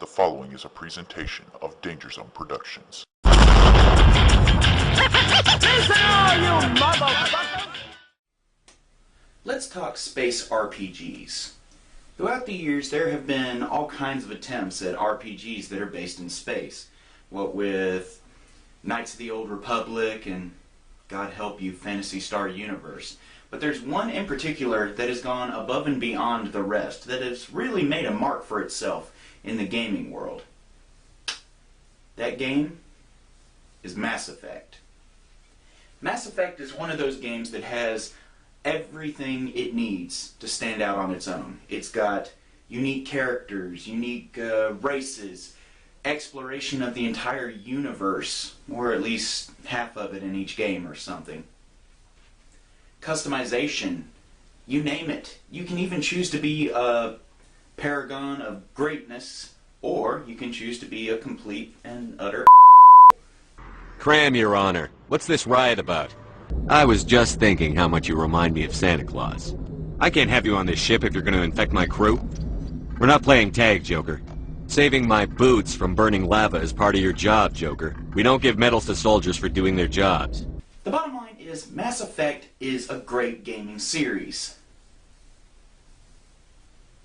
following is a presentation of DangerZone Productions. Let's talk space RPGs. Throughout the years, there have been all kinds of attempts at RPGs that are based in space. What with Knights of the Old Republic and, God help you, Phantasy Star Universe. But there's one in particular that has gone above and beyond the rest, that has really made a mark for itself in the gaming world. That game is Mass Effect. Mass Effect is one of those games that has everything it needs to stand out on its own. It's got unique characters, unique races, exploration of the entire universe, or at least half of it in each game or something. Customization, you name it. You can even choose to be a paragon of greatness, or you can choose to be a complete and utter Cram, Your Honor. What's this riot about? I was just thinking how much you remind me of Santa Claus. I can't have you on this ship if you're going to infect my crew. We're not playing tag, Joker. Saving my boots from burning lava is part of your job, Joker. We don't give medals to soldiers for doing their jobs. The bottom line is Mass Effect is a great gaming series.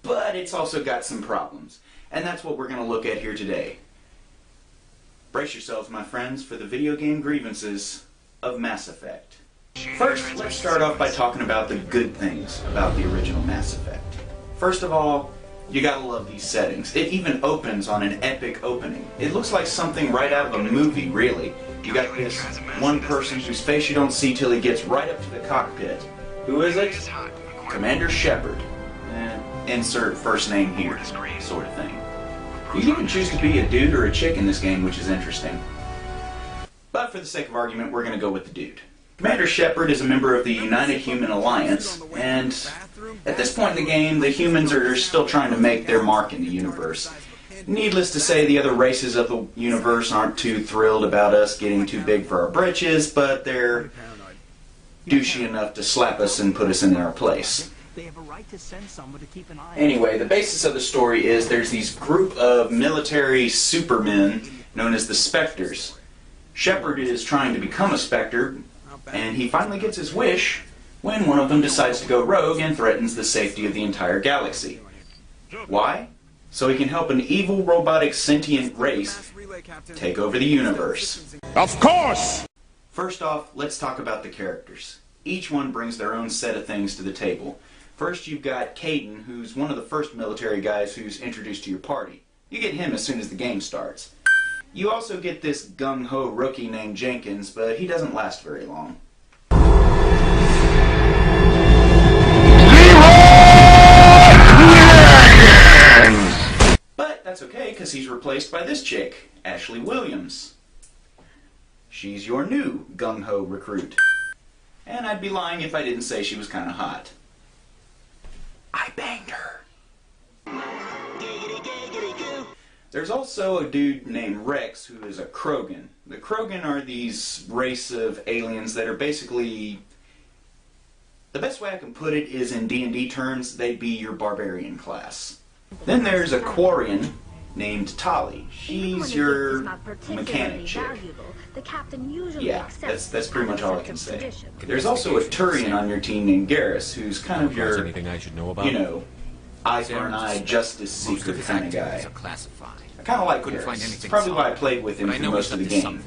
But it's also got some problems. And that's what we're going to look at here today. Brace yourselves, my friends, for the video game grievances of Mass Effect. First, let's start off by talking about the good things about the original Mass Effect. First of all, you gotta love these settings. It even opens on an epic opening. It looks like something right out of a movie, really. You got this one person whose face you don't see till he gets right up to the cockpit. Who is it? Commander Shepard. Insert first name here, sort of thing. You can even choose to be a dude or a chick in this game, which is interesting. But for the sake of argument, we're going to go with the dude. Commander Shepard is a member of the United Human Alliance, and at this point in the game, the humans are still trying to make their mark in the universe. Needless to say, the other races of the universe aren't too thrilled about us getting too big for our britches, but they're douchey enough to slap us and put us in our place. Anyway, the basis of the story is there's these group of military supermen known as the Spectres. Shepard is trying to become a Spectre, and he finally gets his wish when one of them decides to go rogue and threatens the safety of the entire galaxy. Why? So he can help an evil robotic sentient race take over the universe. Of course! First off, let's talk about the characters. Each one brings their own set of things to the table. First, you've got Caden, who's one of the first military guys who's introduced to your party. You get him as soon as the game starts. You also get this gung-ho rookie named Jenkins, but he doesn't last very long. But that's okay, because he's replaced by this chick, Ashley Williams. She's your new gung-ho recruit. And I'd be lying if I didn't say she was kind of hot. I banged her. There's also a dude named Rex who is a Krogan. The Krogan are these race of aliens that are basically... The best way I can put it is in D&D terms, they'd be your barbarian class. Then there's a Quarian named Tali. She's your mechanic chick. Yeah, that's pretty much all I can say. There's also a Turian on your team named Garrus, who's kind of your, you know, eye for an eye, justice seeker kind of guy. I kind of like Garrus. It's probably why I played with him for most of the game.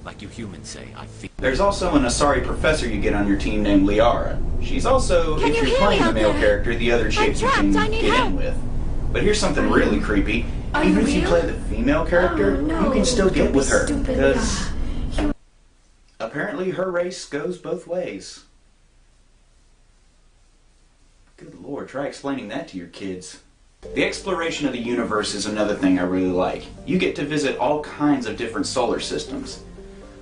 Like you humans say, I feel. There's also an Asari professor you get on your team named Liara. She's also, if you're playing the male character, the other chick you can get in with. But here's something really creepy. Even if you play the female character, you can still get with her, because apparently her race goes both ways. Good lord, try explaining that to your kids. The exploration of the universe is another thing I really like. You get to visit all kinds of different solar systems.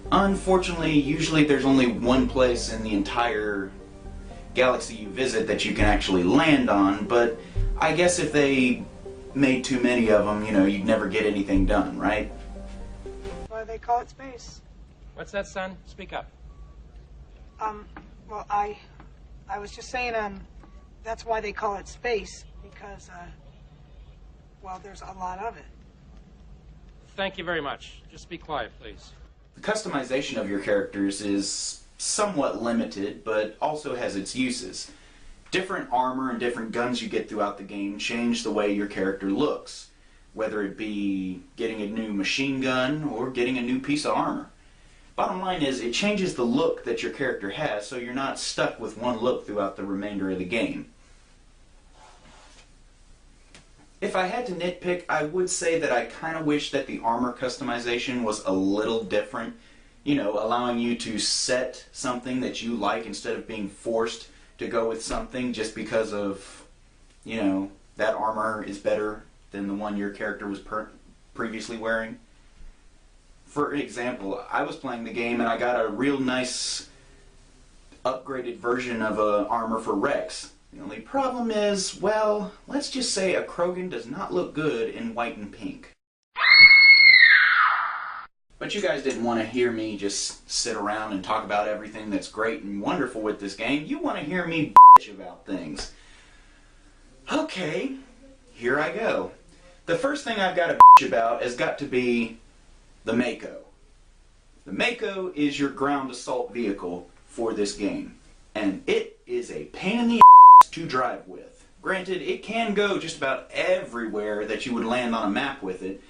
Unfortunately, usually there's only one place in the entire galaxy you visit that you can actually land on, but I guess if they made too many of them, you know, you'd never get anything done, right? Why they call it space. What's that, son? Speak up. Well, I was just saying, that's why they call it space, because, well, there's a lot of it. Thank you very much. Just be quiet, please. The customization of your characters is somewhat limited, but also has its uses. Different armor and different guns you get throughout the game change the way your character looks, whether it be getting a new machine gun or getting a new piece of armor. Bottom line is, it changes the look that your character has, so you're not stuck with one look throughout the remainder of the game. If I had to nitpick, I would say that I kind of wish that the armor customization was a little different. You know, allowing you to set something that you like instead of being forced to go with something just because of, you know, that armor is better than the one your character was previously wearing. For example, I was playing the game and I got a real nice upgraded version of armor for Rex. The only problem is, well, let's just say a Krogan does not look good in white and pink. But you guys didn't want to hear me just sit around and talk about everything that's great and wonderful with this game. You want to hear me bitch about things. Okay, here I go. The first thing I've got to bitch about has got to be the Mako. The Mako is your ground assault vehicle for this game, and it is a pain in the ass to drive with. Granted, it can go just about everywhere that you would land on a map with it,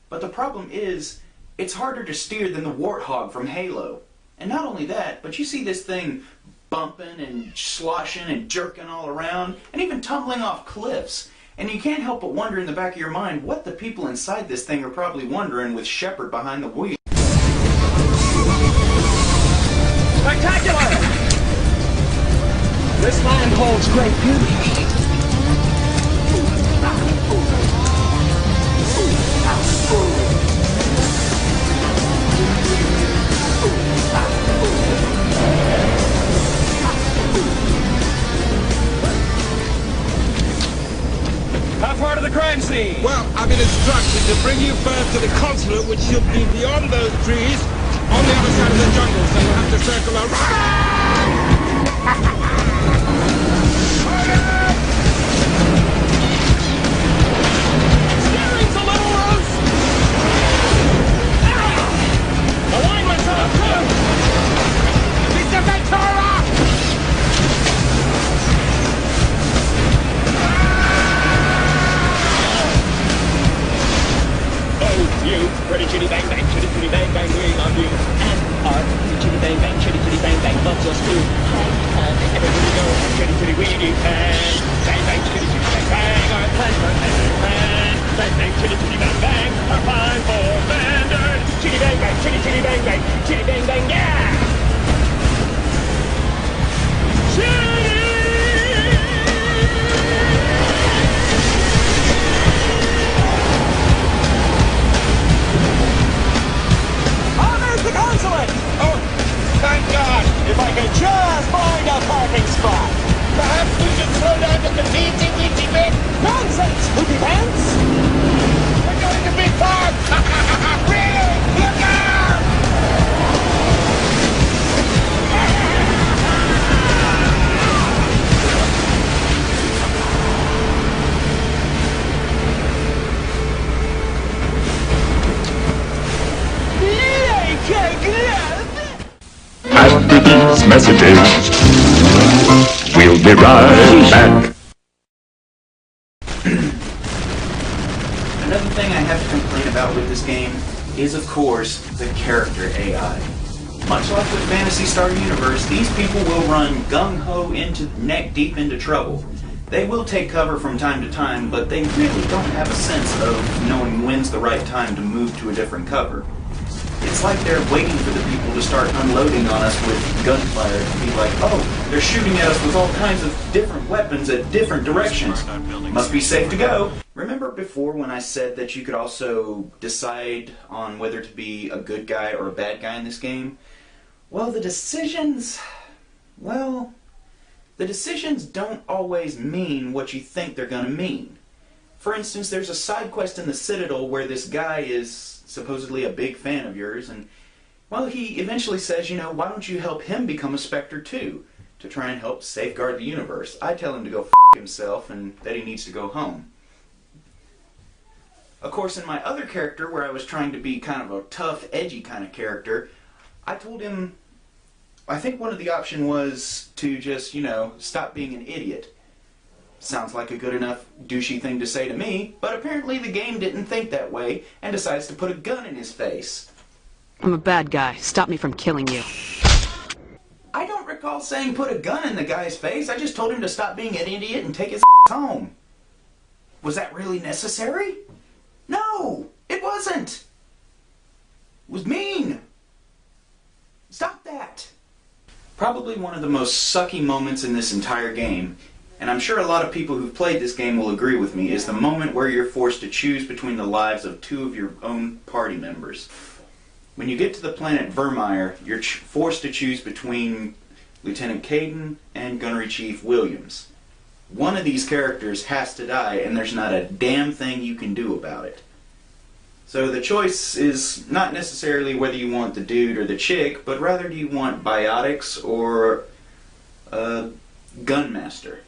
but the problem is, it's harder to steer than the Warthog from Halo. And not only that, but you see this thing bumping and sloshing and jerking all around, and even tumbling off cliffs. And you can't help but wonder in the back of your mind what the people inside this thing are probably wondering with Shepard behind the wheel. Spectacular! This land holds great beauty. How far to the crime scene? Well, I've been instructed to bring you first to the consulate, which should be beyond those trees, on the other side of the jungle, so you'll have to circle around. Steering's a little loose! Alignment's off, too! Mr. Ventura! You, pretty chitty bang bang, chitty bang bang, we love you. And our chitty bang bang, chitty bang bang loves us too. Everybody go, chitty we do bang, bang bang, chitty bang bang, our plan for bang, bang bang, chitty bang bang, our fine for standard. Chitty bang bang, chitty bang bang, chitty bang bang, yeah. Chitty. The consulate! Oh, thank God! If I could just find a parking spot! Perhaps we should slow down to the teensy weensy bit. Nonsense, poopy pants! We're going to Big Park! Really? Look out! After these messages, we'll be right back. Another thing I have to complain about with this game is, of course, the character AI. Much like with Phantasy Star Universe, these people will run gung-ho into neck deep into trouble. They will take cover from time to time, but they really don't have a sense of knowing when's the right time to move to a different cover. It's like they're waiting for the people to start unloading on us with gunfire to be like, oh, they're shooting at us with all kinds of different weapons at different directions. Must be safe to go. Remember before when I said that you could also decide on whether to be a good guy or a bad guy in this game? Well, the decisions don't always mean what you think they're going to mean. For instance, there's a side quest in the Citadel where this guy is supposedly a big fan of yours, and, well, he eventually says, you know, why don't you help him become a Spectre too, to try and help safeguard the universe. I tell him to go f*** himself and that he needs to go home. Of course, in my other character, where I was trying to be kind of a tough, edgy kind of character, I told him, I think one of the options was to just, stop being an idiot. Sounds like a good enough douchey thing to say to me, but apparently the game didn't think that way and decides to put a gun in his face. I'm a bad guy. Stop me from killing you. I don't recall saying put a gun in the guy's face. I just told him to stop being an idiot and take his home. Was that really necessary? No, it wasn't. It was mean. Stop that. Probably one of the most sucky moments in this entire game, and I'm sure a lot of people who've played this game will agree with me, is the moment where you're forced to choose between the lives of two of your own party members. When you get to the planet Vermeer, you're forced to choose between Lieutenant Caden and Gunnery Chief Williams. One of these characters has to die, and there's not a damn thing you can do about it. So the choice is not necessarily whether you want the dude or the chick, but rather do you want biotics or a gunmaster.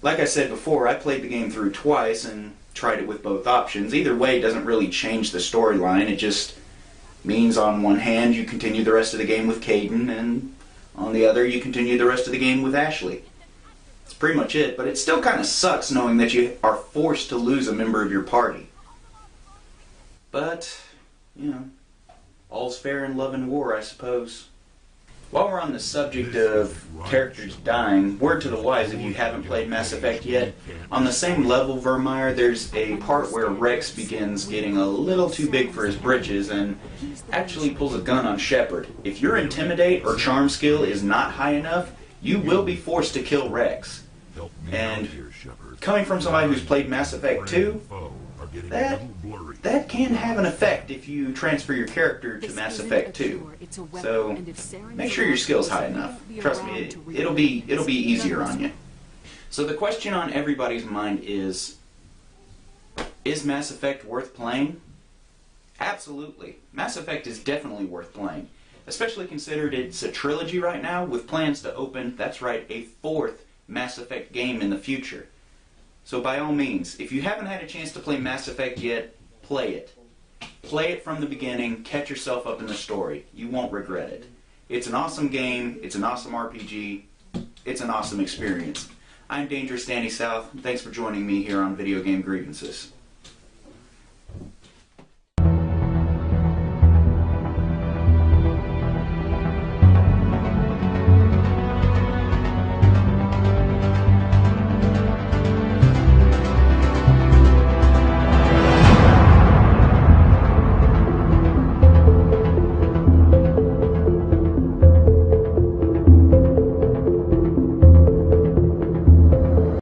Like I said before, I played the game through twice and tried it with both options. Either way doesn't really change the storyline. It just means on one hand you continue the rest of the game with Caden, and on the other you continue the rest of the game with Ashley. That's pretty much it, but it still kind of sucks knowing that you are forced to lose a member of your party. But, all's fair in love and war, I suppose. While we're on the subject of characters dying, word to the wise if you haven't played Mass Effect yet, on the same level, Vermeer, there's a part where Rex begins getting a little too big for his britches and actually pulls a gun on Shepard. If your Intimidate or Charm skill is not high enough, you will be forced to kill Rex. And coming from somebody who's played Mass Effect 2, that can have an effect if you transfer your character to Mass Effect 2. So make sure your skill's high enough. Trust me, it'll be easier on you. So the question on everybody's mind is Mass Effect worth playing? Absolutely. Mass Effect is definitely worth playing. Especially considered it's a trilogy right now with plans to open, that's right, a 4th Mass Effect game in the future. So by all means, if you haven't had a chance to play Mass Effect yet, play it. Play it from the beginning, catch yourself up in the story. You won't regret it. It's an awesome game, it's an awesome RPG, it's an awesome experience. I'm Dangerous Danny South, and thanks for joining me here on Video Game Grievances.